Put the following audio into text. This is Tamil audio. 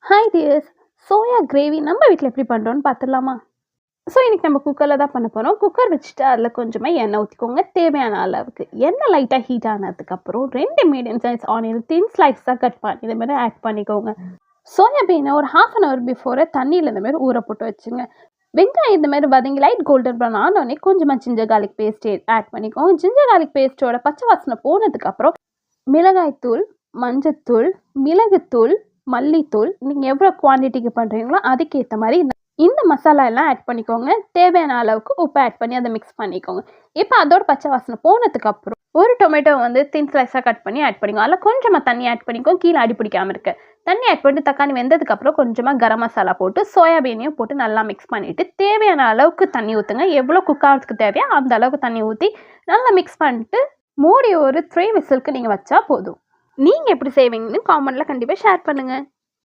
Hi tears. சோயா கிரேவி நம்ம வீட்டில் எப்படி பண்ணுறோன்னு பார்த்துடலாமா? இன்றைக்கி நம்ம குக்கரில் தான் பண்ண போகிறோம். குக்கர் வச்சுட்டு அதில் கொஞ்சமாக எண்ணெய் ஊற்றிக்கோங்க. தேவையான அளவுக்கு எண்ணெய் லைட்டாக ஹீட் ஆனதுக்கப்புறம் 2 மீடியம் சைஸ் ஆனியன் தின் ஸ்லைஸாக கட் பண்ணி இதுமாதிரி ஆட் பண்ணிக்கோங்க. சோயா பீனை ஒரு 1/2 hour பிஃபோரை தண்ணியில் இந்தமாரி ஊற போட்டு வச்சுங்க. வெங்காயம் இந்தமாரி வதங்கி லைட் கோல்டன் ப்ரௌன் ஆனோடனே கொஞ்சமாக ஜிஞ்சர் கார்லிக் பேஸ்ட் ஆட் பண்ணிக்கோங்க. ஜிஞ்சர் கார்லிக் பேஸ்ட்டோட பச்சை வாசனை போனதுக்கப்புறம் மிளகாய்த்தூள், மஞ்சத்தூள், மிளகுத்தூள், மல்லித்தூள் நீங்கள் எவ்வளோ குவான்டிட்டிக்கு பண்ணுறீங்களோ அதுக்கேற்ற மாதிரி இந்த மசாலா எல்லாம் ஆட் பண்ணிக்கோங்க. தேவையான அளவுக்கு உப்பு ஆட் பண்ணி அதை மிக்ஸ் பண்ணிக்கோங்க. இப்போ அதோட பச்சை வாசனை போனதுக்கப்புறம் ஒரு டொமேட்டோ தின் ஸ்லைஸாக கட் பண்ணி ஆட் பண்ணிக்கோங்க. அதில் கொஞ்சமாக தண்ணி ஆட் பண்ணிக்கோங்க, கீழே அடி பிடிக்காமல் இருக்க. தண்ணி ஆட் பண்ணிட்டு தக்காளி வெந்ததுக்கப்புறம் கொஞ்சமாக கரம் மசாலா போட்டு சோயாபீனையும் போட்டு நல்லா மிக்ஸ் பண்ணிவிட்டு தேவையான அளவுக்கு தண்ணி ஊற்றுங்க. எவ்வளோ குக் ஆகிறதுக்கு தேவையோ அந்த அளவுக்கு தண்ணி ஊற்றி நல்லா மிக்ஸ் பண்ணிட்டு மூடி ஒரு 3 விசிலுக்கு நீங்கள் வச்சா போதும். நீங்கள் எப்படி செய்வீங்கன்னு காமெண்ட்டில் கண்டிப்பாக ஷேர் பண்ணுங்கள்.